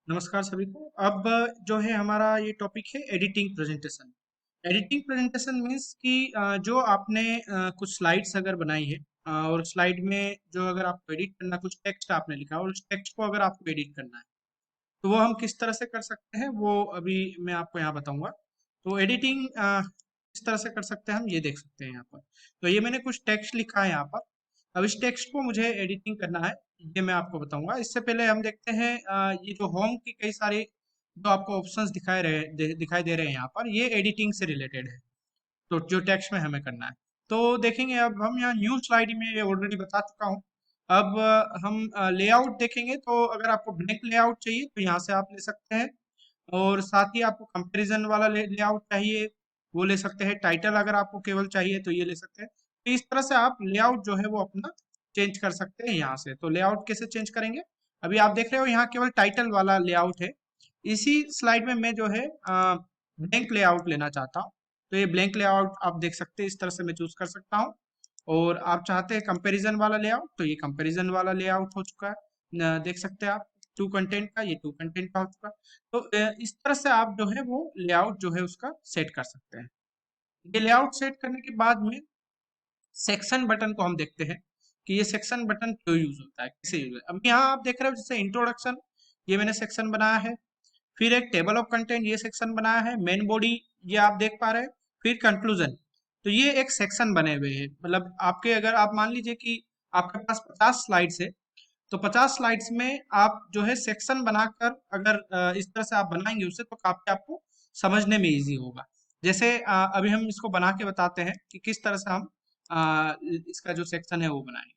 नमस्कार सभी को। अब जो है हमारा ये टॉपिक है editing presentation. Editing presentation means कि जो आपने कुछ स्लाइड्स अगर बनाई है, और स्लाइड में जो अगर आपको एडिट करना, कुछ टेक्स्ट आपने लिखा और उस टेक्स्ट को अगर आपको एडिट करना है तो वो हम किस तरह से कर सकते हैं वो अभी मैं आपको यहाँ बताऊंगा। तो एडिटिंग किस तरह से कर सकते हैं हम ये देख सकते हैं यहाँ पर। तो ये मैंने कुछ टेक्स्ट लिखा है यहाँ पर। अब इस टेक्स्ट को मुझे एडिटिंग करना है, ये मैं आपको बताऊंगा। इससे पहले हम देखते हैं ये जो होम की कई सारे जो आपको ऑप्शंस दिखाई दे रहे हैं यहाँ पर, ये एडिटिंग से रिलेटेड है। तो जो टेक्स्ट में हमें करना है तो देखेंगे। अब हम यहाँ न्यू स्लाइड में ये ऑलरेडी बता चुका हूँ। अब हम लेआउट देखेंगे। तो अगर आपको ब्लैंक लेआउट चाहिए तो यहाँ से आप ले सकते हैं, और साथ ही आपको कंपैरिजन वाला लेआउट चाहिए वो ले सकते हैं। टाइटल अगर आपको केवल चाहिए तो ये ले सकते हैं। तो इस तरह से आप लेआउट जो है वो अपना चेंज कर सकते हैं यहाँ से। तो लेआउट कैसे चेंज करेंगे, अभी आप देख रहे हो यहाँ केवल टाइटल वाला लेआउट है। इसी स्लाइड में मैं जो है ब्लैंक लेआउट लेना चाहता हूँ। तो ये ब्लैंक लेआउट आप देख सकते हैं, इस तरह से मैं चूज कर सकता हूँ। और आप चाहते हैं कंपैरिजन वाला लेआउट, तो ये कंपैरिजन वाला लेआउट हो चुका है। देख सकते हैं आप टू कंटेंट का, ये टू कंटेंट का हो चुका है। तो इस तरह से आप जो है वो लेआउट जो है उसका सेट कर सकते हैं। ये लेआउट सेट करने के बाद में सेक्शन बटन को हम देखते हैं कि ये सेक्शन बटन क्यों यूज होता है, कैसे यूज होता है। अब यहाँ आप देख रहे हो जैसे इंट्रोडक्शन, ये मैंने सेक्शन बनाया है। फिर एक टेबल ऑफ कंटेंट, ये सेक्शन बनाया है। मेन बॉडी, ये आप देख पा रहे हैं। फिर कंक्लूजन, तो ये एक सेक्शन बने हुए हैं। मतलब आपके, अगर आप मान लीजिए कि आपके पास 50 स्लाइड्स है, तो 50 स्लाइड्स में आप जो है सेक्शन बनाकर अगर इस तरह से आप बनाएंगे उसे, तो काफी आपको समझने में इजी होगा। जैसे अभी हम इसको बना के बताते हैं कि किस तरह से हम इसका जो सेक्शन है वो बनाएंगे।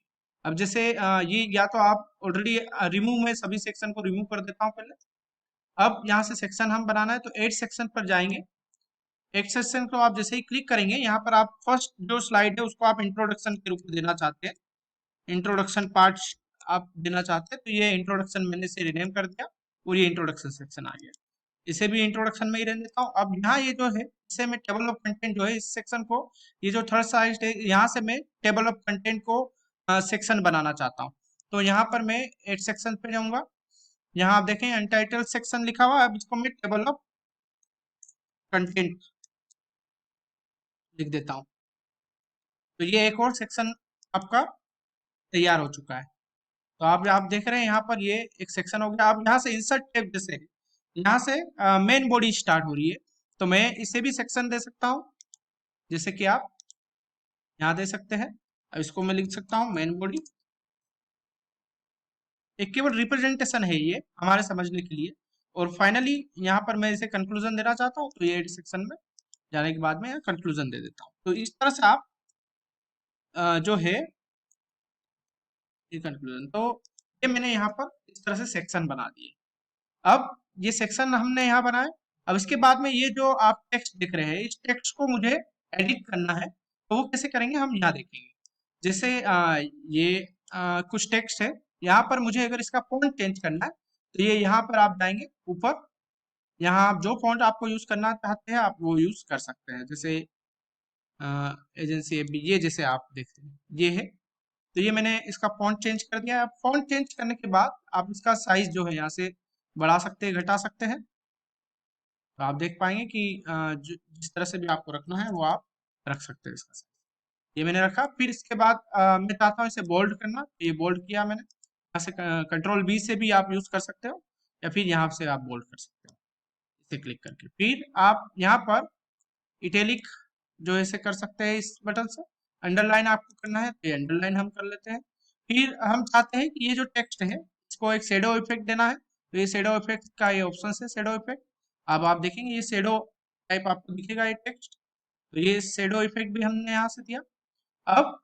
अब जैसे ये या तो आप ऑलरेडी रिमूव में सभी सेक्शन को रिमूव कर देता हूँ पहले। अब यहाँ से सेक्शन हम बनाना है तो एड सेक्शन पर जाएंगे। एड सेक्शन को आप जैसे ही क्लिक करेंगे, यहाँ पर आप फर्स्ट जो स्लाइड है उसको आप इंट्रोडक्शन के रूप में देना चाहते हैं, इंट्रोडक्शन पार्ट आप देना चाहते हैं, तो ये इंट्रोडक्शन मैंने से रिनेम कर दिया और ये इंट्रोडक्शन सेक्शन आ गया। इसे भी इंट्रोडक्शन में ही रहने देता हूँ। अब यहाँ ये जो है, इसे मैं टेबल ऑफ कंटेंट जो है इस सेक्शन को, ये जो थर्ड साइड है यहाँ से मैं टेबल ऑफ कंटेंट को सेक्शन बनाना चाहता हूँ। तो यहाँ पर मैं एड सेक्शन पे जाऊंगा। यहाँ आप देखें अनटाइटल सेक्शन लिखा हुआ है। अब इसको मैं टेबल ऑफ कंटेंट लिख देता हूँ। तो ये एक और सेक्शन आपका तैयार हो चुका है। तो आप देख रहे हैं यहाँ पर ये एक सेक्शन हो गया। अब यहाँ से इंसर्ट टैब, जैसे यहाँ से मेन बॉडी स्टार्ट हो रही है, तो मैं इसे भी सेक्शन दे सकता हूँ, जैसे कि आप यहाँ दे सकते हैं। अब इसको मैं लिख सकता हूँ मेन बॉडी। एक केवल रिप्रेजेंटेशन है ये हमारे समझने के लिए। और फाइनली यहाँ पर मैं इसे कंक्लूजन देना चाहता हूँ, तो ये सेक्शन में जाने के बाद में यहाँ कंक्लूजन दे देता हूँ। तो इस तरह से आप जो है ये कंक्लूजन, तो ये मैंने यहाँ पर इस तरह से सेक्शन बना दिए। अब ये सेक्शन हमने यहाँ बनाया। अब इसके बाद में ये जो आप टेक्स्ट देख रहे हैं, इस टेक्स्ट को मुझे एडिट करना है, तो वो कैसे करेंगे हम यहाँ देखेंगे। जैसे ये कुछ टेक्स्ट है, यहाँ पर मुझे अगर इसका फॉन्ट चेंज करना है तो ये यहाँ पर आप जाएंगे ऊपर। यहाँ आप जो फॉन्ट आपको यूज करना चाहते हैं आप वो यूज कर सकते हैं। जैसे एजेंसी एबी, ये जैसे आप देख रहे हैं ये है। तो ये मैंने इसका फॉन्ट चेंज कर दिया है। अब फॉन्ट चेंज करने के बाद आप इसका साइज जो है यहाँ से बढ़ा सकते हैं, घटा सकते हैं। तो आप देख पाएंगे कि जिस तरह से भी आपको रखना है वो आप रख सकते हैं इसका साइज। ये मैंने रखा। फिर इसके बाद मैं चाहता हूँ इसे बोल्ड करना, तो ये बोल्ड किया मैंने। यहाँ से कंट्रोल बी से भी आप यूज कर सकते हो, या फिर यहाँ से आप बोल्ड कर सकते हो इसे क्लिक करके। फिर आप यहाँ पर इटैलिक जो ऐसे कर सकते हैं इस बटन से। अंडरलाइन आपको करना है तो ये अंडरलाइन हम कर लेते हैं। फिर हम चाहते हैं कि ये जो टेक्स्ट है इसको एक शेडो इफेक्ट देना है, तो ये शेडो इफेक्ट का ये ऑप्शन है, शेडो इफेक्ट। अब आप देखेंगे ये शेडो टाइप आपको दिखेगा ये टेक्स्ट। तो ये शेडो इफेक्ट भी हमने यहाँ से दिया। अब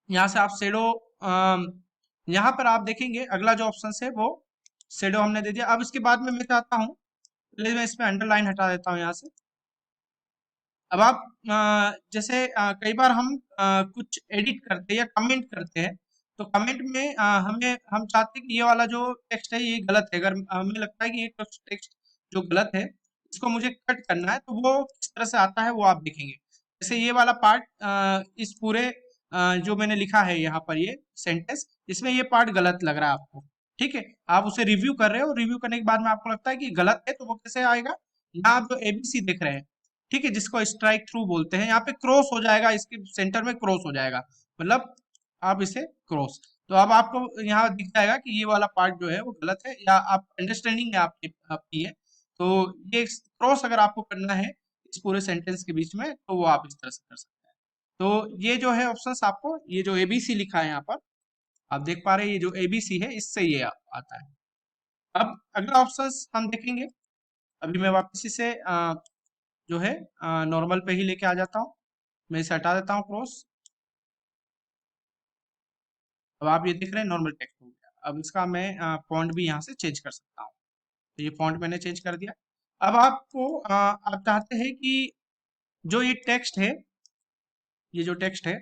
यहाँ से आप शेडो, यहाँ पर आप देखेंगे अगला जो ऑप्शन है वो शेडो हमने दे दिया। अब इसके बाद में मैं चाहता हूँ, पहले मैं इसमें अंडरलाइन हटा देता हूँ यहाँ से। अब आप जैसे कई बार हम कुछ एडिट करते हैं या कमेंट करते हैं, तो कमेंट में हम चाहते हैं कि ये वाला जो टेक्स्ट है ये गलत है। अगर हमें लगता है कि ये टेक्स्ट जो गलत है इसको मुझे कट करना है, तो वो किस तरह से आता है वो आप देखेंगे। जैसे ये वाला पार्ट, इस पूरे जो मैंने लिखा है यहाँ पर ये सेंटेंस, इसमें ये पार्ट गलत लग रहा है आपको, ठीक है, आप उसे रिव्यू कर रहे हो, रिव्यू करने के बाद में आपको लगता है कि गलत है, तो वो कैसे आएगा, यहाँ आप जो एबीसी देख रहे हैं, ठीक है, जिसको स्ट्राइक थ्रू बोलते हैं, यहाँ पे क्रॉस हो जाएगा, इसके सेंटर में क्रॉस हो जाएगा, मतलब आप इसे क्रॉस, तो अब आपको यहाँ दिख जाएगा कि ये वाला पार्ट जो है वो गलत है, या आप अंडरस्टैंडिंग है आपकी है, तो ये क्रॉस अगर आपको करना है इस पूरे सेंटेंस के बीच में, तो वो आप इस तरह से कर सकते हैं। तो ये जो है ऑप्शंस आपको, ये जो एबीसी लिखा है यहाँ पर, आप देख पा रहे हैं, ये जो एबीसी है इससे ये आता है। अब अगला ऑप्शंस हम देखेंगे, अभी मैं वापस इसे जो है नॉर्मल पे ही लेके आ जाता हूँ, मैं इसे हटा देता हूँ क्रॉस। अब आप ये देख रहे हैं नॉर्मल टेक्स्ट हो गया। अब इसका मैं फॉन्ट भी यहाँ से चेंज कर सकता हूँ, तो ये फॉन्ट मैंने चेंज कर दिया। अब आपको आप चाहते हैं कि जो ये टेक्स्ट है, ये जो टेक्स्ट है,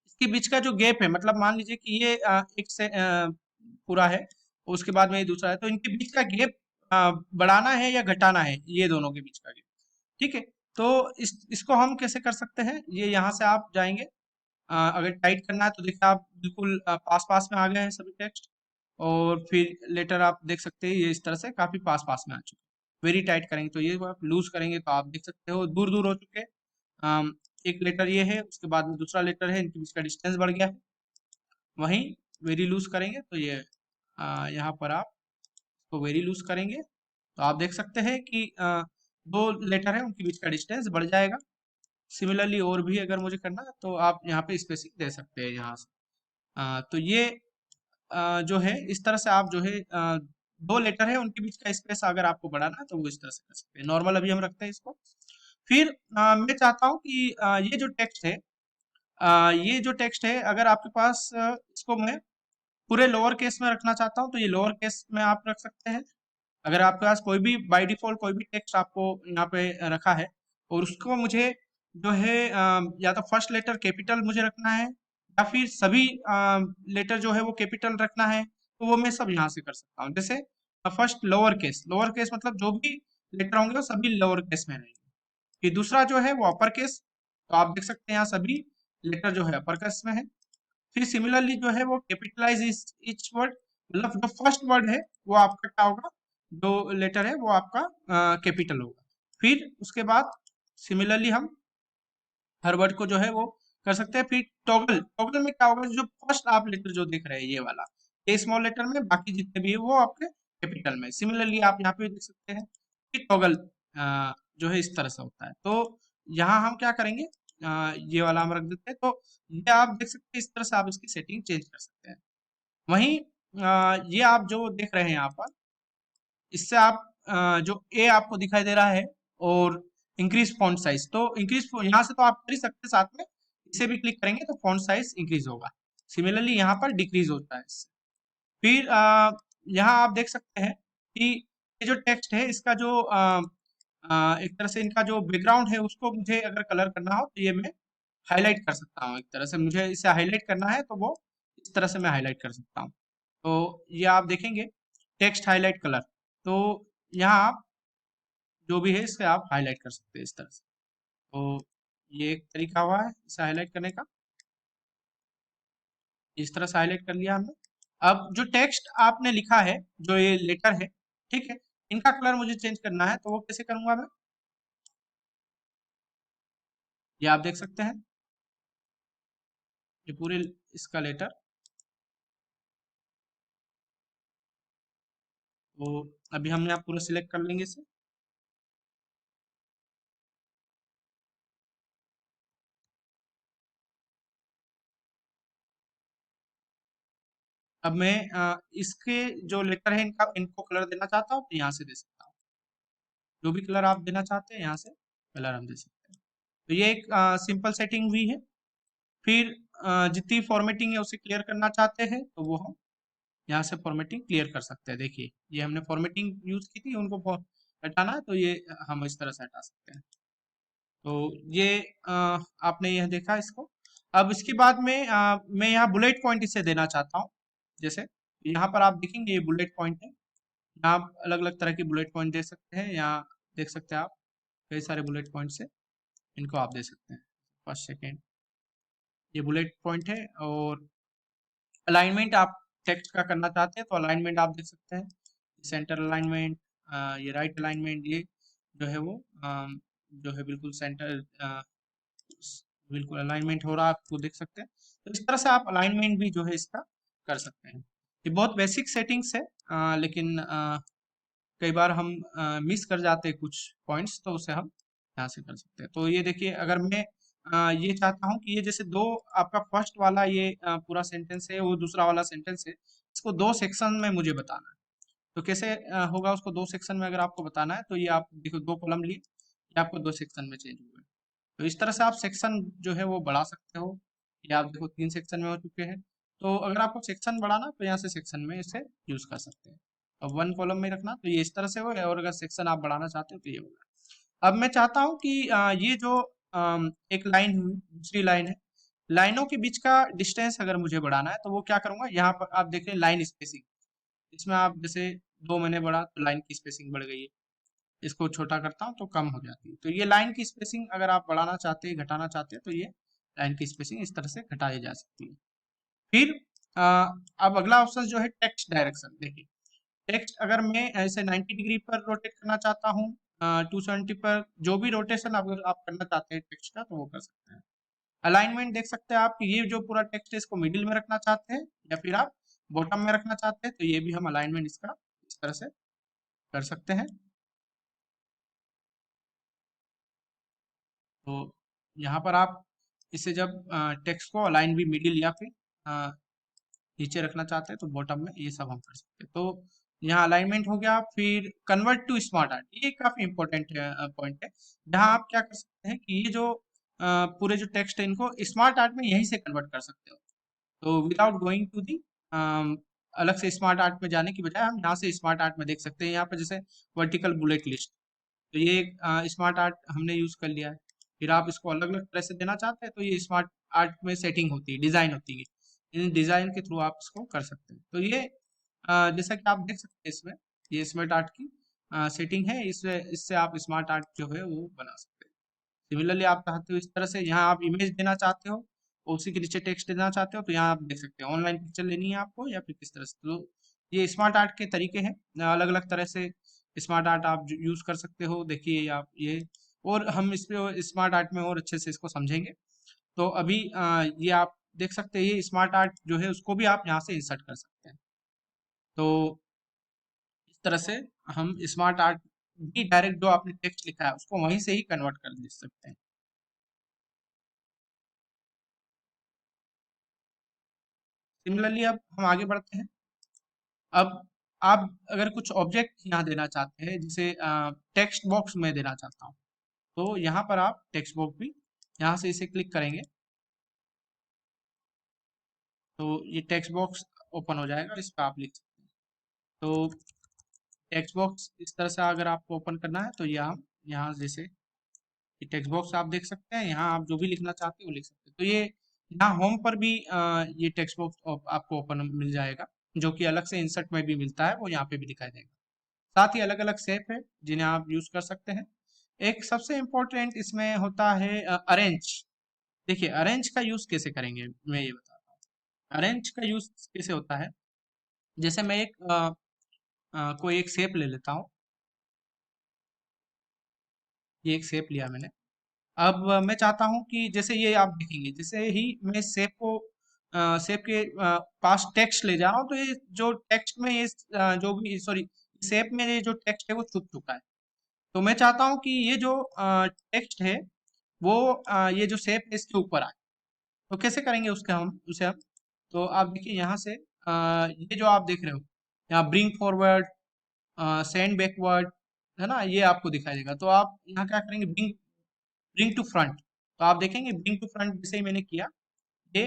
इसके बीच का जो गैप है, मतलब मान लीजिए कि ये एक से पूरा है, उसके बाद में ये दूसरा है, तो इनके बीच का गैप बढ़ाना है या घटाना है, ये दोनों के बीच का गैप, ठीक है। तो इसको हम कैसे कर सकते हैं, ये यहाँ से आप जाएंगे, अगर टाइट करना है तो देखिए आप बिल्कुल पास पास में आ गए हैं सभी टेक्स्ट, और फिर लेटर आप देख सकते हैं ये इस तरह से काफी पास पास में आ चुके हैं। वेरी टाइट करेंगे तो ये, आप लूज करेंगे तो आप देख सकते हो दूर दूर हो चुके हैं। एक लेटर ये है, उसके बाद में दूसरा लेटर है, इनके बीच का डिस्टेंस बढ़ गया है। वहीं वेरी लूज करेंगे तो ये यहाँ पर आप इसको वेरी लूज करेंगे तो आप देख सकते हैं कि दो लेटर है उनके बीच का डिस्टेंस बढ़ जाएगा। सिमिलरली और भी अगर मुझे करना है तो आप यहाँ पे स्पेसिंग दे सकते हैं यहाँ से। तो ये जो है इस तरह से आप जो है दो लेटर है उनके बीच का स्पेस अगर आपको बढ़ाना है तो वो इस तरह से कर सकते हैं। नॉर्मल अभी हम रखते हैं इसको। फिर मैं चाहता हूँ कि ये जो टेक्स्ट है, ये जो टेक्स्ट है अगर आपके पास इसको मैं पूरे लोअर केस में रखना चाहता हूँ तो ये लोअर केस में आप रख सकते हैं। अगर आपके पास कोई भी बाय डिफॉल्ट कोई भी टेक्स्ट आपको यहाँ पे रखा है और उसको मुझे जो है या तो फर्स्ट लेटर कैपिटल मुझे रखना है या फिर सभी लेटर जो है वो कैपिटल रखना है, तो वो मैं सब यहाँ से कर सकता हूँ। जैसे फर्स्ट लोअर केस मतलब जो भी लेटर होंगे वो सभी लोअर केस में रहेंगे। फिर दूसरा जो है वो अपर केस, तो आप देख सकते हैं यहाँ सभी लेटर जो है अपर केस में है। फिर सिमिलरली जो है वो कैपिटलाइज ईच वर्ड, मतलब जो फर्स्ट वर्ड है वो आपका क्या होगा, जो लेटर है वो आपका कैपिटल होगा। फिर उसके बाद सिमिलरली हम हर वर्ड को जो है वो कर सकते हैं। फिर टॉगल, टॉगल में क्या होगा, जो फर्स्ट आप लेटर जो देख रहे हैं ये वाला, ये स्मॉल लेटर में, बाकी जितने भी है वो आपके कैपिटल में। सिमिलरली आप यहाँ पे देख सकते हैं कि टॉगल जो है इस तरह से होता है। तो यहाँ हम क्या करेंगे, ये वाला हम रख देते हैं, तो ये आप देख सकते हैं इस तरह से आप इसकी सेटिंग चेंज कर सकते हैं। वहीं ये आप जो देख रहे हैं यहाँ पर, इससे आप जो ए आपको दिखाई दे रहा है और इंक्रीज फॉन्ट साइज, तो इंक्रीज यहाँ से तो आप कर ही सकते हैं, साथ में इसे भी क्लिक करेंगे तो फॉन्ट साइज इंक्रीज होगा। सिमिलरली यहाँ पर डिक्रीज होता है इससे। फिर यहाँ आप देख सकते हैं कि ये जो टेक्स्ट है इसका जो एक तरह से इनका जो बैकग्राउंड है उसको मुझे अगर कलर करना हो तो ये मैं हाईलाइट कर सकता हूँ। एक तरह से मुझे इसे हाईलाइट करना है तो वो इस तरह से मैं हाईलाइट कर सकता हूँ। तो ये आप देखेंगे टेक्स्ट हाईलाइट कलर, तो यहाँ आप जो भी है इसे आप हाईलाइट कर सकते हैं इस तरह से। तो ये एक तरीका हुआ है इसे हाईलाइट करने का, इस तरह से हाईलाइट कर लिया हमने। अब जो टेक्स्ट आपने लिखा है, जो ये लेटर है, ठीक है, इनका कलर मुझे चेंज करना है तो वो कैसे करूंगा मैं, ये आप देख सकते हैं ये पूरे इसका लेटर। तो अभी हमने आप पूरा सिलेक्ट कर लेंगे इसे। अब मैं इसके जो लेटर है इनका इनको कलर देना चाहता हूँ तो यहाँ से दे सकता हूँ, जो भी कलर आप देना चाहते हैं यहाँ से कलर हम दे सकते हैं। तो ये एक सिंपल सेटिंग हुई है। फिर जितनी फॉर्मेटिंग है उसे क्लियर करना चाहते हैं तो वो हम यहाँ से फॉर्मेटिंग क्लियर कर सकते हैं। देखिए ये हमने फॉर्मेटिंग यूज की थी, उनको हटाना है तो ये हम इस तरह से हटा सकते हैं। तो ये आपने यह देखा इसको। अब इसके बाद में मैं यहाँ बुलेट पॉइंट इसे देना चाहता हूँ। जैसे यहाँ पर आप देखेंगे ये बुलेट पॉइंट है, यहाँ आप अलग अलग तरह की बुलेट पॉइंट दे सकते हैं। यहाँ देख सकते हैं आप कई सारे बुलेट पॉइंट है, इनको आप दे सकते हैं। फर्स्ट सेकेंड ये बुलेट पॉइंट है और अलाइनमेंट आप टेक्स्ट का करना चाहते हैं तो अलाइनमेंट आप देख सकते हैं, सेंटर अलाइनमेंट, ये राइट अलाइनमेंट, ये जो है वो जो है बिल्कुल सेंटर, बिल्कुल अलाइनमेंट हो रहा है, आपको देख सकते हैं। तो इस तरह से आप अलाइनमेंट भी जो है इसका कर सकते हैं। ये बहुत बेसिक सेटिंग्स है, लेकिन कई बार हम मिस कर जाते हैं कुछ पॉइंट्स, तो उसे हम यहाँ से कर सकते हैं। तो ये देखिए, अगर मैं ये चाहता हूँ कि ये जैसे दो, आपका फर्स्ट वाला ये पूरा सेंटेंस है, वो दूसरा वाला सेंटेंस है, इसको दो सेक्शन में मुझे बताना है। तो कैसे होगा उसको दो सेक्शन में अगर आपको बताना है, तो ये आप देखो दो कॉलम लिए, ये आपको दो सेक्शन में चेंज हुए। तो इस तरह से आप सेक्शन जो है वो बढ़ा सकते हो। ये आप देखो तीन सेक्शन में हो चुके हैं। तो अगर आपको सेक्शन बढ़ाना तो यहाँ से सेक्शन में इसे यूज कर सकते हैं। अब वन कॉलम में रखना तो ये इस तरह से हो गया, और अगर सेक्शन आप बढ़ाना चाहते हो तो ये होगा। अब मैं चाहता हूँ कि ये जो एक लाइन हुई, दूसरी लाइन है, लाइनों के बीच का डिस्टेंस अगर मुझे बढ़ाना है तो वो क्या करूंगा, यहाँ पर आप देख रहे हैं लाइन स्पेसिंग, इसमें आप जैसे दो मैंने बढ़ा तो लाइन की स्पेसिंग बढ़ गई है, इसको छोटा करता हूँ तो कम हो जाती है। तो ये लाइन की स्पेसिंग अगर आप बढ़ाना चाहते हैं, घटाना चाहते हैं, तो ये लाइन की स्पेसिंग इस तरह से घटाई जा सकती है। फिर अ, अब अगला ऑप्शन जो है टेक्स्ट डायरेक्शन, देखिए टेक्स्ट अगर मैं ऐसे 90 डिग्री पर रोटेट करना चाहता हूँ, 270 पर, जो भी रोटेशन अगर आप करना चाहते हैं टेक्स्ट का तो वो कर सकते हैं। अलाइनमेंट देख सकते हैं आप कि ये जो पूरा टेक्स्ट है इसको मिडिल में रखना चाहते हैं या फिर आप बॉटम में रखना चाहते हैं, तो ये भी हम अलाइनमेंट इसका इस तरह से कर सकते हैं। तो यहाँ पर आप इसे जब टेक्स्ट को अलाइन भी मिडिल या फिर अ, नीचे रखना चाहते हैं तो बॉटम में, ये सब हम कर सकते हैं। तो यहाँ अलाइनमेंट हो गया। फिर कन्वर्ट टू स्मार्ट आर्ट, ये काफी इंपॉर्टेंट पॉइंट है, जहाँ आप क्या कर सकते हैं कि ये जो पूरे जो टेक्स्ट है इनको स्मार्ट आर्ट में यहीं से कन्वर्ट कर सकते हो। तो विदाउट गोइंग टू दी अलग से स्मार्ट आर्ट में जाने की बजाय हम यहाँ से स्मार्ट आर्ट में देख सकते हैं। यहाँ पर जैसे वर्टिकल बुलेट लिस्ट, तो ये एक स्मार्ट आर्ट हमने यूज कर लिया है। फिर आप इसको अलग अलग तरह से देना चाहते हैं तो ये स्मार्ट आर्ट में सेटिंग होती है, डिजाइन होती है, इन डिजाइन के थ्रू आप इसको कर सकते हैं। तो ये जैसा कि आप देख सकते हैं इसमें, ये स्मार्ट आर्ट की सेटिंग है, इससे इससे आप स्मार्ट आर्ट जो है वो बना सकते हैं। सिमिलरली आप चाहते हो इस तरह से, यहाँ आप इमेज देना चाहते हो, उसी के नीचे टेक्स्ट देना चाहते हो, तो यहाँ आप देख सकते हैं ऑनलाइन पिक्चर लेनी है आपको या फिर किस तरह से। तो ये स्मार्ट आर्ट के तरीके हैं, अलग अलग तरह से स्मार्ट आर्ट आप यूज कर सकते हो। देखिए आप ये, और हम इस पे स्मार्ट आर्ट में और अच्छे से इसको समझेंगे। तो अभी ये आप देख सकते हैं, ये स्मार्ट आर्ट जो है उसको भी आप यहाँ से इंसर्ट कर सकते हैं। तो इस तरह से हम स्मार्ट आर्ट भी डायरेक्ट जो आपने टेक्स्ट लिखा है उसको वहीं से ही कन्वर्ट कर दे सकते हैं। सिमिलरली अब हम आगे बढ़ते हैं। अब आप अगर कुछ ऑब्जेक्ट यहाँ देना चाहते हैं, जैसे टेक्स्ट बॉक्स में देना चाहता हूँ, तो यहाँ पर आप टेक्स्ट बॉक्स भी यहाँ से इसे क्लिक करेंगे तो ये टेक्स्ट बॉक्स ओपन हो जाएगा, इस पर आप लिख सकते हैं। तो टेक्स्ट बॉक्स इस तरह से अगर आपको ओपन करना है तो यहाँ जैसे ये टेक्स्ट बॉक्स आप देख सकते हैं, यहाँ आप जो भी लिखना चाहते हैं वो लिख सकते हैं। तो ये यहाँ होम पर भी ये टेक्स्ट बॉक्स आपको ओपन मिल जाएगा, जो कि अलग से इंसर्ट में भी मिलता है, वो यहाँ पे भी दिखाई देगा। साथ ही अलग अलग शेप है जिन्हें आप यूज कर सकते हैं। एक सबसे इम्पोर्टेंट इसमें होता है अरेंज। देखिए अरेंज का यूज कैसे करेंगे मैं ये बताता हूँ। अरेंज का यूज कैसे होता है, जैसे मैं एक कोई एक शेप ले लेता हूँ, ये एक शेप लिया मैंने। अब मैं चाहता हूँ कि जैसे ये आप देखेंगे, जैसे ही मैं शेप को शेप के पास टेक्स्ट ले जा रहा हूँ तो ये जो टेक्स्ट में ये जो भी सॉरी शेप में ये जो टेक्स्ट है वो छुप चुका है। तो मैं चाहता हूँ कि ये जो टेक्स्ट है वो ये जो शेप है इसके ऊपर आए। तो कैसे करेंगे उसके हम उसे हम, तो आप देखिए यहाँ से ये जो आप देख रहे हो, यहाँ ब्रिंग फॉरवर्ड, सेंड बैकवर्ड, है ना, ये आपको दिखाई देगा। तो आप यहाँ क्या करेंगे, ब्रिंग ब्रिंग टू फ्रंट। तो आप देखेंगे ब्रिंग टू फ्रंट जैसे ही मैंने किया, ये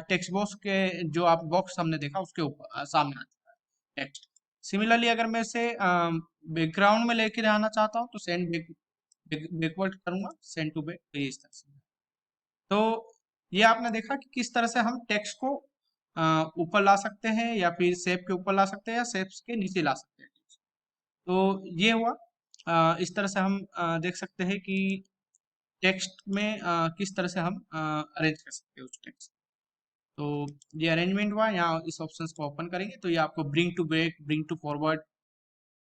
टेक्स्ट बॉक्स के जो आप बॉक्स हमने देखा उसके ऊपर सामने आ चुका है टेक्स्ट। सिमिलरली अगर मैं इसे बैकग्राउंड में लेके आना चाहता हूँ तो सेंड बैकवर्ड करूंगा, सेंड टू बैक, तो ये इस तरह से। तो ये आपने देखा कि किस तरह से हम टेक्स्ट को ऊपर ला सकते हैं या फिर शेप के ऊपर ला सकते हैं या शेप्स के नीचे ला सकते हैं। तो ये हुआ, इस तरह से हम देख सकते हैं कि टेक्स्ट में किस तरह से हम अरेंज कर सकते हैं उस टेक्स्ट। तो ये अरेंजमेंट हुआ। यहाँ इस ऑप्शंस को ओपन करेंगे तो ये आपको bring to back, bring to forward,